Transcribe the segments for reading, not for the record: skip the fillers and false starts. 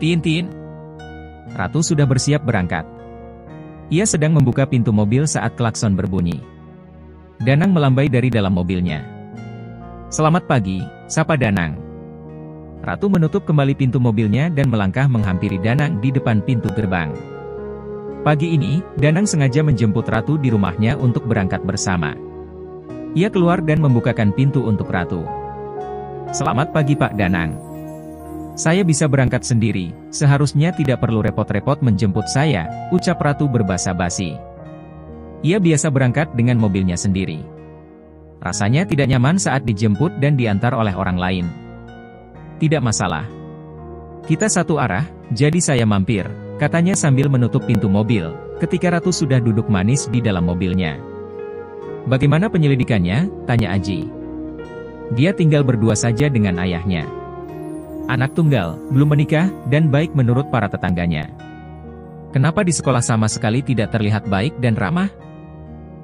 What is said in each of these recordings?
Tin. Ratu sudah bersiap berangkat. Ia sedang membuka pintu mobil saat klakson berbunyi. Danang melambai dari dalam mobilnya. Selamat pagi, sapa Danang. Ratu menutup kembali pintu mobilnya dan melangkah menghampiri Danang di depan pintu gerbang. Pagi ini, Danang sengaja menjemput Ratu di rumahnya untuk berangkat bersama. Ia keluar dan membukakan pintu untuk Ratu. Selamat pagi Pak Danang. Saya bisa berangkat sendiri, seharusnya tidak perlu repot-repot menjemput saya, ucap Ratu berbasa basi. Ia biasa berangkat dengan mobilnya sendiri. Rasanya tidak nyaman saat dijemput dan diantar oleh orang lain. Tidak masalah. Kita satu arah, jadi saya mampir, katanya sambil menutup pintu mobil, ketika Ratu sudah duduk manis di dalam mobilnya. Bagaimana penyelidikannya? Tanya Aji. Dia tinggal berdua saja dengan ayahnya. Anak tunggal, belum menikah, dan baik menurut para tetangganya. Kenapa di sekolah sama sekali tidak terlihat baik dan ramah?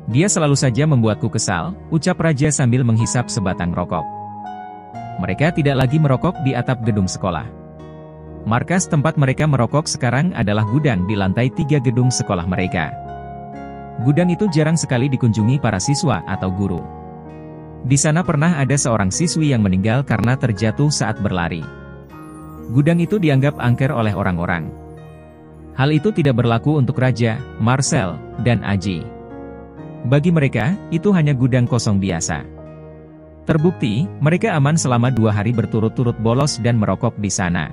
Dia selalu saja membuatku kesal, ucap Raja sambil menghisap sebatang rokok. Mereka tidak lagi merokok di atap gedung sekolah. Markas tempat mereka merokok sekarang adalah gudang di lantai 3 gedung sekolah mereka. Gudang itu jarang sekali dikunjungi para siswa atau guru. Di sana pernah ada seorang siswi yang meninggal karena terjatuh saat berlari. Gudang itu dianggap angker oleh orang-orang. Hal itu tidak berlaku untuk Raja, Marcel, dan Aji. Bagi mereka, itu hanya gudang kosong biasa. Terbukti, mereka aman selama 2 hari berturut-turut bolos dan merokok di sana.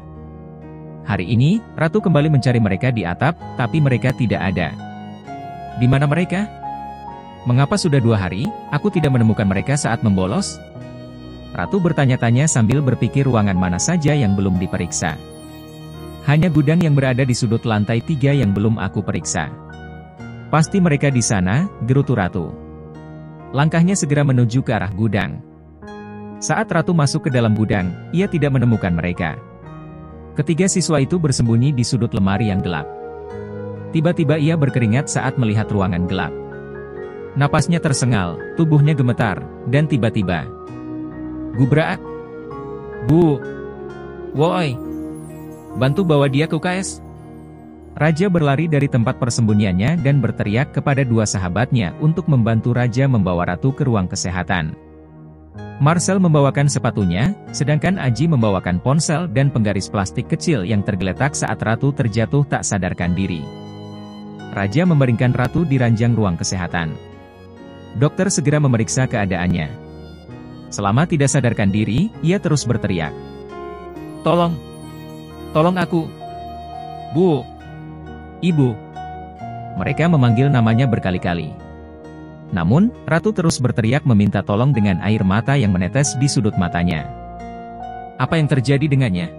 Hari ini, Ratu kembali mencari mereka di atap, tapi mereka tidak ada. Di mana mereka? Mengapa sudah 2 hari, aku tidak menemukan mereka saat membolos? Ratu bertanya-tanya sambil berpikir ruangan mana saja yang belum diperiksa. Hanya gudang yang berada di sudut lantai 3 yang belum aku periksa. Pasti mereka di sana, gerutu Ratu. Langkahnya segera menuju ke arah gudang. Saat Ratu masuk ke dalam gudang, ia tidak menemukan mereka. Ketiga siswa itu bersembunyi di sudut lemari yang gelap. Tiba-tiba ia berkeringat saat melihat ruangan gelap. Napasnya tersengal, tubuhnya gemetar, dan tiba-tiba gubrak. Bu! Woi! Bantu bawa dia ke UKS. Raja berlari dari tempat persembunyiannya dan berteriak kepada 2 sahabatnya untuk membantu Raja membawa Ratu ke ruang kesehatan. Marcel membawakan sepatunya, sedangkan Aji membawakan ponsel dan penggaris plastik kecil yang tergeletak saat Ratu terjatuh tak sadarkan diri. Raja membaringkan Ratu di ranjang ruang kesehatan. Dokter segera memeriksa keadaannya. Selama tidak sadarkan diri, ia terus berteriak. Tolong! Tolong aku! Bu! Ibu! Mereka memanggil namanya berkali-kali. Namun, Ratu terus berteriak meminta tolong dengan air mata yang menetes di sudut matanya. Apa yang terjadi dengannya?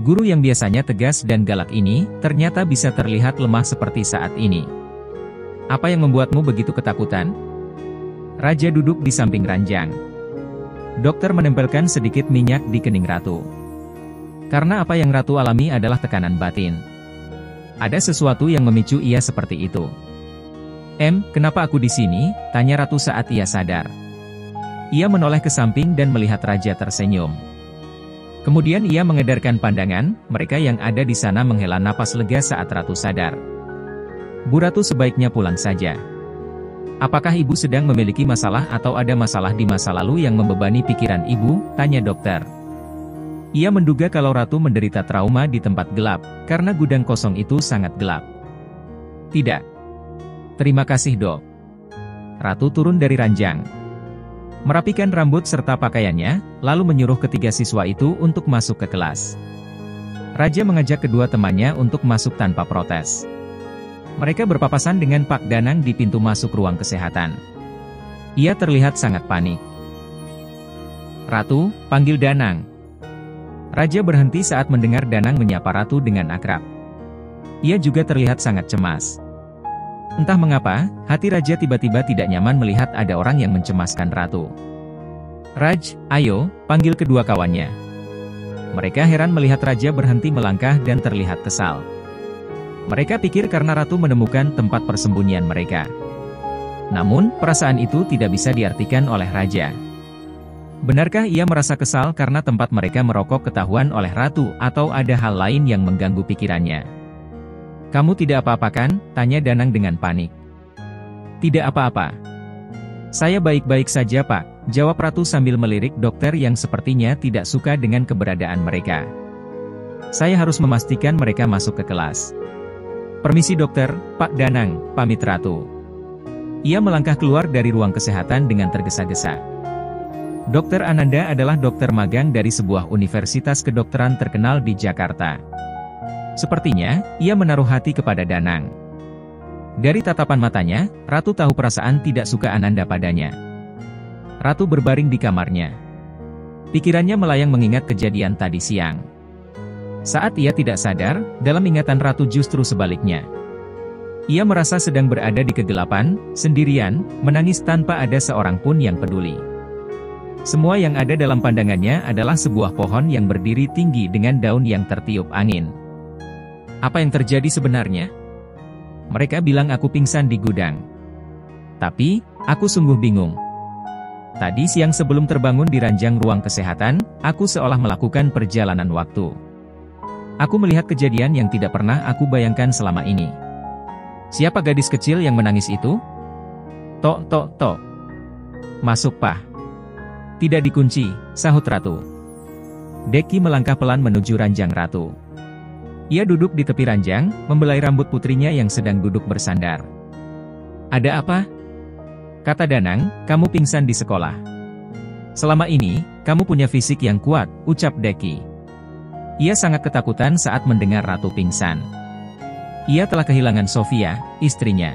Guru yang biasanya tegas dan galak ini, ternyata bisa terlihat lemah seperti saat ini. Apa yang membuatmu begitu ketakutan? Raja duduk di samping ranjang. Dokter menempelkan sedikit minyak di kening Ratu. Karena apa yang Ratu alami adalah tekanan batin. Ada sesuatu yang memicu ia seperti itu. Kenapa aku di sini? Tanya Ratu saat ia sadar. Ia menoleh ke samping dan melihat Raja tersenyum. Kemudian ia mengedarkan pandangan, mereka yang ada di sana menghela napas lega saat Ratu sadar. Bu Ratu sebaiknya pulang saja. Apakah ibu sedang memiliki masalah atau ada masalah di masa lalu yang membebani pikiran ibu? Tanya dokter. Ia menduga kalau Ratu menderita trauma di tempat gelap, karena gudang kosong itu sangat gelap. Tidak. Terima kasih dok. Ratu turun dari ranjang. Merapikan rambut serta pakaiannya, lalu menyuruh ketiga siswa itu untuk masuk ke kelas. Raja mengajak kedua temannya untuk masuk tanpa protes. Mereka berpapasan dengan Pak Danang di pintu masuk ruang kesehatan. Ia terlihat sangat panik. Ratu, panggil Danang. Raja berhenti saat mendengar Danang menyapa Ratu dengan akrab. Ia juga terlihat sangat cemas. Entah mengapa, hati Raja tiba-tiba tidak nyaman melihat ada orang yang mencemaskan Ratu. Raj, ayo, panggil kedua kawannya. Mereka heran melihat Raja berhenti melangkah dan terlihat kesal. Mereka pikir karena Ratu menemukan tempat persembunyian mereka. Namun, perasaan itu tidak bisa diartikan oleh Raja. Benarkah ia merasa kesal karena tempat mereka merokok ketahuan oleh Ratu atau ada hal lain yang mengganggu pikirannya? Kamu tidak apa-apa kan? Tanya Danang dengan panik. Tidak apa-apa. Saya baik-baik saja Pak, jawab Ratu sambil melirik dokter yang sepertinya tidak suka dengan keberadaan mereka. Saya harus memastikan mereka masuk ke kelas. Permisi dokter, Pak Danang, pamit Ratu. Ia melangkah keluar dari ruang kesehatan dengan tergesa-gesa. Dr. Ananda adalah dokter magang dari sebuah universitas kedokteran terkenal di Jakarta. Sepertinya, ia menaruh hati kepada Danang. Dari tatapan matanya, Ratu tahu perasaan tidak suka Ananda padanya. Ratu berbaring di kamarnya. Pikirannya melayang mengingat kejadian tadi siang. Saat ia tidak sadar, dalam ingatan Ratu justru sebaliknya. Ia merasa sedang berada di kegelapan, sendirian, menangis tanpa ada seorang pun yang peduli. Semua yang ada dalam pandangannya adalah sebuah pohon yang berdiri tinggi dengan daun yang tertiup angin. Apa yang terjadi sebenarnya? Mereka bilang aku pingsan di gudang. Tapi, aku sungguh bingung. Tadi siang sebelum terbangun di ranjang ruang kesehatan, aku seolah melakukan perjalanan waktu. Aku melihat kejadian yang tidak pernah aku bayangkan selama ini. Siapa gadis kecil yang menangis itu? Tok, tok, tok. Masuk, Pak. Tidak dikunci, sahut Ratu. Deki melangkah pelan menuju ranjang Ratu. Ia duduk di tepi ranjang, membelai rambut putrinya yang sedang duduk bersandar. Ada apa? Kata Danang, kamu pingsan di sekolah. Selama ini, kamu punya fisik yang kuat, ucap Deki. Ia sangat ketakutan saat mendengar Ratu pingsan. Ia telah kehilangan Sofia, istrinya.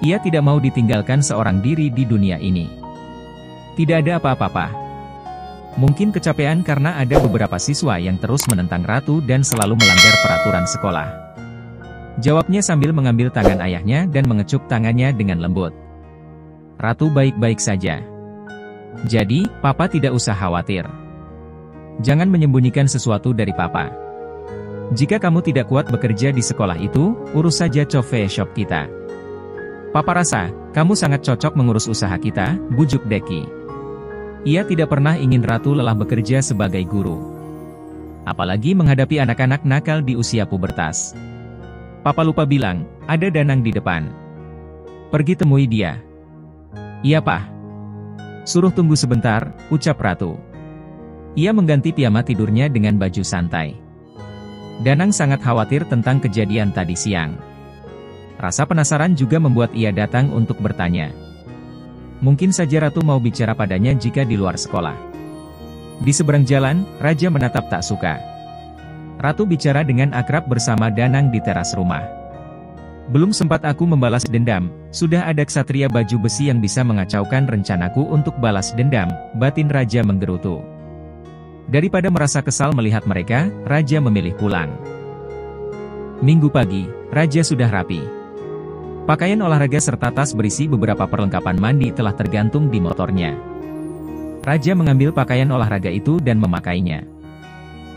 Ia tidak mau ditinggalkan seorang diri di dunia ini. Tidak ada apa-apa. Mungkin kecapean karena ada beberapa siswa yang terus menentang Ratu dan selalu melanggar peraturan sekolah. Jawabnya sambil mengambil tangan ayahnya dan mengecup tangannya dengan lembut. Ratu baik-baik saja. Jadi, Papa tidak usah khawatir. Jangan menyembunyikan sesuatu dari Papa. Jika kamu tidak kuat bekerja di sekolah itu, urus saja coffee shop kita. Papa rasa, kamu sangat cocok mengurus usaha kita, bujuk Deki. Ia tidak pernah ingin Ratu lelah bekerja sebagai guru. Apalagi menghadapi anak-anak nakal di usia pubertas. Papa lupa bilang, ada Danang di depan. Pergi temui dia. Iya, Pak. Suruh tunggu sebentar, ucap Ratu. Ia mengganti piyama tidurnya dengan baju santai. Danang sangat khawatir tentang kejadian tadi siang. Rasa penasaran juga membuat ia datang untuk bertanya. Mungkin saja Ratu mau bicara padanya jika di luar sekolah. Di seberang jalan, Raja menatap tak suka. Ratu bicara dengan akrab bersama Danang di teras rumah. Belum sempat aku membalas dendam, sudah ada ksatria baju besi yang bisa mengacaukan rencanaku untuk balas dendam, batin Raja menggerutu. Daripada merasa kesal melihat mereka, Raja memilih pulang. Minggu pagi, Raja sudah rapi. Pakaian olahraga serta tas berisi beberapa perlengkapan mandi telah tergantung di motornya. Raja mengambil pakaian olahraga itu dan memakainya.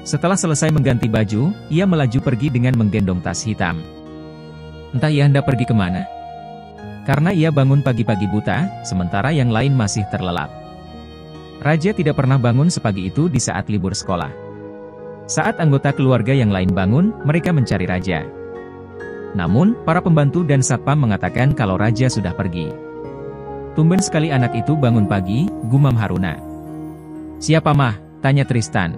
Setelah selesai mengganti baju, ia melaju pergi dengan menggendong tas hitam. Entah ia hendak pergi kemana? Karena ia bangun pagi-pagi buta, sementara yang lain masih terlelap. Raja tidak pernah bangun sepagi itu di saat libur sekolah. Saat anggota keluarga yang lain bangun, mereka mencari Raja. Namun, para pembantu dan satpam mengatakan kalau Raja sudah pergi. Tumben sekali anak itu bangun pagi, gumam Haruna. Siapa mah? Tanya Tristan.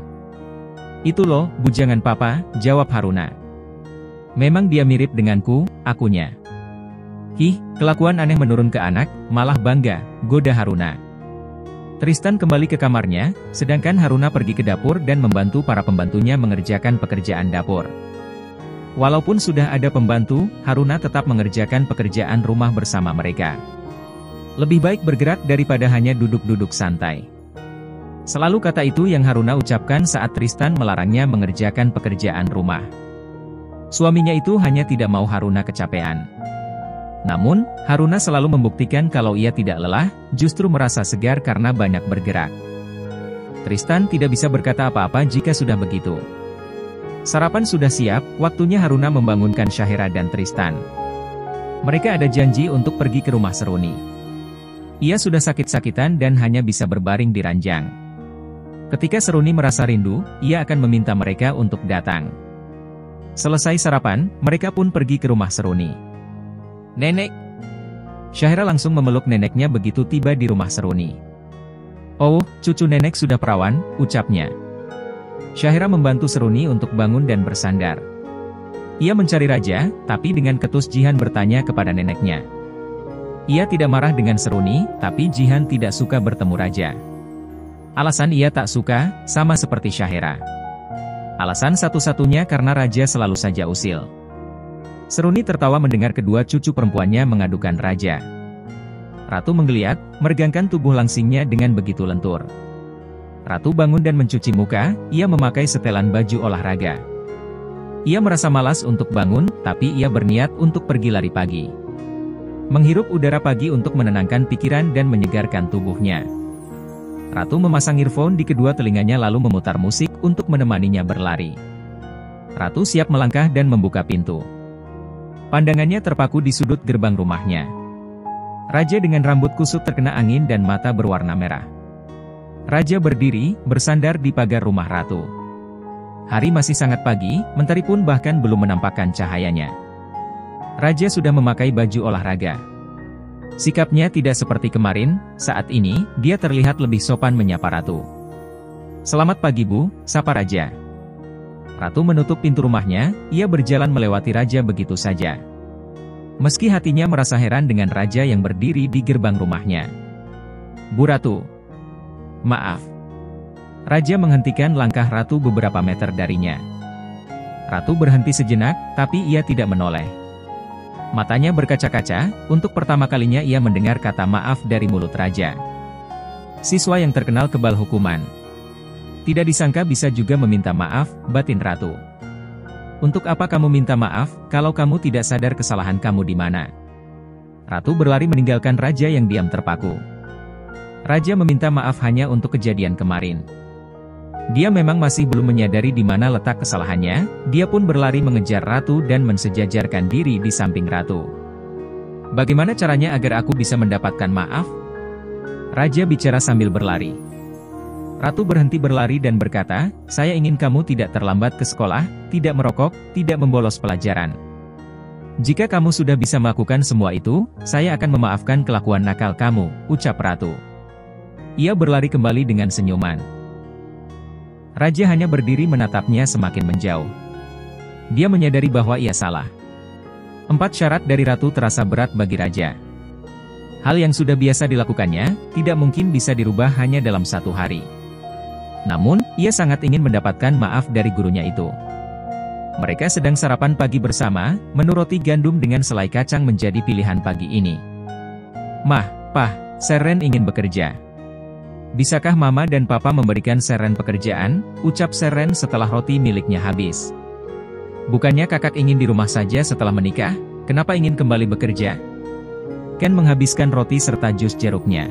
Itu loh, bujangan Papa, jawab Haruna. Memang dia mirip denganku, akunya. Hih, kelakuan aneh menurun ke anak, malah bangga, goda Haruna. Tristan kembali ke kamarnya, sedangkan Haruna pergi ke dapur dan membantu para pembantunya mengerjakan pekerjaan dapur. Walaupun sudah ada pembantu, Haruna tetap mengerjakan pekerjaan rumah bersama mereka. Lebih baik bergerak daripada hanya duduk-duduk santai. Selalu kata itu yang Haruna ucapkan saat Tristan melarangnya mengerjakan pekerjaan rumah. Suaminya itu hanya tidak mau Haruna kecapean. Namun, Haruna selalu membuktikan kalau ia tidak lelah, justru merasa segar karena banyak bergerak. Tristan tidak bisa berkata apa-apa jika sudah begitu. Sarapan sudah siap, waktunya Haruna membangunkan Syahira dan Tristan. Mereka ada janji untuk pergi ke rumah Seruni. Ia sudah sakit-sakitan dan hanya bisa berbaring di ranjang. Ketika Seruni merasa rindu, ia akan meminta mereka untuk datang. Selesai sarapan, mereka pun pergi ke rumah Seruni. "Nenek!" Syahira langsung memeluk neneknya begitu tiba di rumah Seruni. "Oh, cucu nenek sudah perawan," ucapnya. Syahira membantu Seruni untuk bangun dan bersandar. Ia mencari raja, tapi dengan ketus Jihan bertanya kepada neneknya. Ia tidak marah dengan Seruni, tapi Jihan tidak suka bertemu raja. Alasan ia tak suka, sama seperti Syahira. Alasan satu-satunya karena raja selalu saja usil. Seruni tertawa mendengar kedua cucu perempuannya mengadukan raja. Ratu menggeliat, meregangkan tubuh langsingnya dengan begitu lentur. Ratu bangun dan mencuci muka, ia memakai setelan baju olahraga. Ia merasa malas untuk bangun, tapi ia berniat untuk pergi lari pagi. Menghirup udara pagi untuk menenangkan pikiran dan menyegarkan tubuhnya. Ratu memasang earphone di kedua telinganya lalu memutar musik untuk menemaninya berlari. Ratu siap melangkah dan membuka pintu. Pandangannya terpaku di sudut gerbang rumahnya. Raja dengan rambut kusut terkena angin dan mata berwarna merah. Raja berdiri, bersandar di pagar rumah Ratu. Hari masih sangat pagi, mentari pun bahkan belum menampakkan cahayanya. Raja sudah memakai baju olahraga. Sikapnya tidak seperti kemarin, saat ini, dia terlihat lebih sopan menyapa Ratu. "Selamat pagi Bu," sapa Raja. Ratu menutup pintu rumahnya, ia berjalan melewati Raja begitu saja. Meski hatinya merasa heran dengan Raja yang berdiri di gerbang rumahnya. "Bu Ratu." "Maaf." Raja menghentikan langkah Ratu beberapa meter darinya. Ratu berhenti sejenak, tapi ia tidak menoleh. Matanya berkaca-kaca, untuk pertama kalinya ia mendengar kata maaf dari mulut Raja. Siswa yang terkenal kebal hukuman. Tidak disangka bisa juga meminta maaf, batin Ratu. "Untuk apa kamu minta maaf, kalau kamu tidak sadar kesalahan kamu di mana?" Ratu berlari meninggalkan Raja yang diam terpaku. Raja meminta maaf hanya untuk kejadian kemarin. Dia memang masih belum menyadari di mana letak kesalahannya, dia pun berlari mengejar Ratu dan mensejajarkan diri di samping Ratu. "Bagaimana caranya agar aku bisa mendapatkan maaf?" Raja bicara sambil berlari. Ratu berhenti berlari dan berkata, "Saya ingin kamu tidak terlambat ke sekolah, tidak merokok, tidak membolos pelajaran. Jika kamu sudah bisa melakukan semua itu, saya akan memaafkan kelakuan nakal kamu," ucap Ratu. Ia berlari kembali dengan senyuman. Raja hanya berdiri menatapnya semakin menjauh. Dia menyadari bahwa ia salah. 4 syarat dari Ratu terasa berat bagi Raja. Hal yang sudah biasa dilakukannya, tidak mungkin bisa dirubah hanya dalam 1 hari. Namun, ia sangat ingin mendapatkan maaf dari gurunya itu. Mereka sedang sarapan pagi bersama, menu roti gandum dengan selai kacang menjadi pilihan pagi ini. "Mah, Pah, Seren ingin bekerja. Bisakah Mama dan Papa memberikan Seren pekerjaan?" ucap Seren setelah roti miliknya habis. "Bukannya kakak ingin di rumah saja setelah menikah, kenapa ingin kembali bekerja?" Ken menghabiskan roti serta jus jeruknya.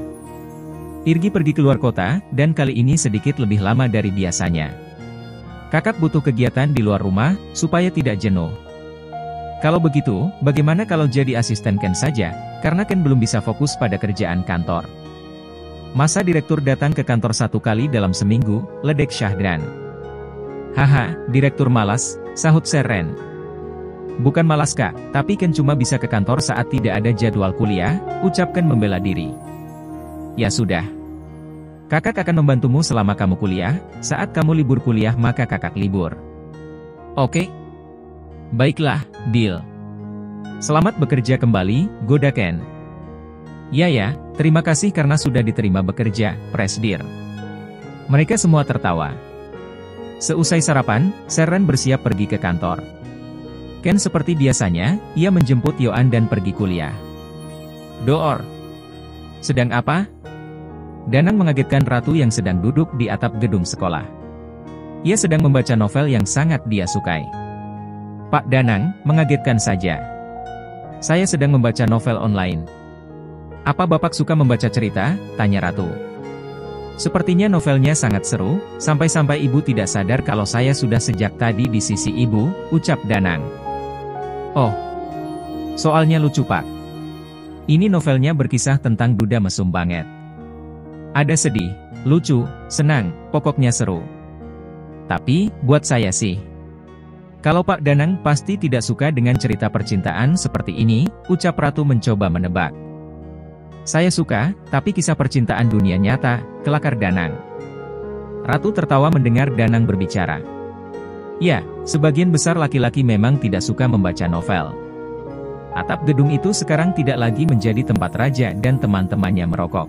Irgi pergi keluar kota, dan kali ini sedikit lebih lama dari biasanya. "Kakak butuh kegiatan di luar rumah, supaya tidak jenuh." "Kalau begitu, bagaimana kalau jadi asisten Ken saja, karena Ken belum bisa fokus pada kerjaan kantor." "Masa direktur datang ke kantor 1 kali dalam seminggu," ledek Syahdan. "Haha, direktur malas," sahut Seren. "Bukan malas Kak, tapi Ken cuma bisa ke kantor saat tidak ada jadwal kuliah," ucapkan membela diri. "Ya sudah. Kakak akan membantumu selama kamu kuliah, saat kamu libur kuliah maka kakak libur." "Oke. Baiklah, deal." "Selamat bekerja kembali, goda Ken." Ya, terima kasih karena sudah diterima bekerja, Presdir." Mereka semua tertawa. Seusai sarapan, Seren bersiap pergi ke kantor. Ken seperti biasanya, ia menjemput Yoan dan pergi kuliah. "Door. Sedang apa?" Danang mengagetkan Ratu yang sedang duduk di atap gedung sekolah. Ia sedang membaca novel yang sangat dia sukai. "Pak Danang," mengagetkan saja. "Saya sedang membaca novel online." "Apa Bapak suka membaca cerita?" tanya Ratu. "Sepertinya novelnya sangat seru, sampai-sampai Ibu tidak sadar kalau saya sudah sejak tadi di sisi Ibu," ucap Danang. "Oh, soalnya lucu Pak." Ini novelnya berkisah tentang duda mesum banget. Ada sedih, lucu, senang, pokoknya seru. Tapi, buat saya sih, kalau Pak Danang pasti tidak suka dengan cerita percintaan seperti ini, ucap Ratu mencoba menebak. Saya suka, tapi kisah percintaan dunia nyata, kelakar Danang. Ratu tertawa mendengar Danang berbicara. Ya, sebagian besar laki-laki memang tidak suka membaca novel. Atap gedung itu sekarang tidak lagi menjadi tempat raja dan teman-temannya merokok.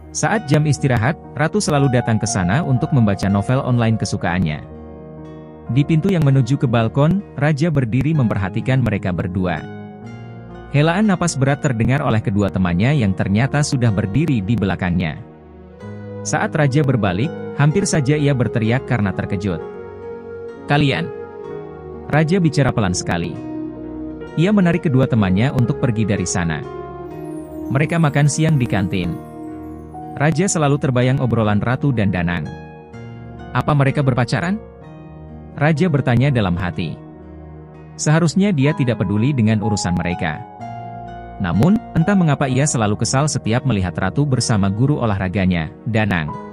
Saat jam istirahat, Ratu selalu datang ke sana untuk membaca novel online kesukaannya. Di pintu yang menuju ke balkon, Raja berdiri memperhatikan mereka berdua. Helaan napas berat terdengar oleh kedua temannya yang ternyata sudah berdiri di belakangnya. Saat Raja berbalik, hampir saja ia berteriak karena terkejut. Kalian! Raja bicara pelan sekali. Ia menarik kedua temannya untuk pergi dari sana. Mereka makan siang di kantin. Raja selalu terbayang obrolan Ratu dan Danang. Apa mereka berpacaran? Raja bertanya dalam hati. Seharusnya dia tidak peduli dengan urusan mereka. Namun, entah mengapa ia selalu kesal setiap melihat Ratu bersama guru olahraganya, Danang.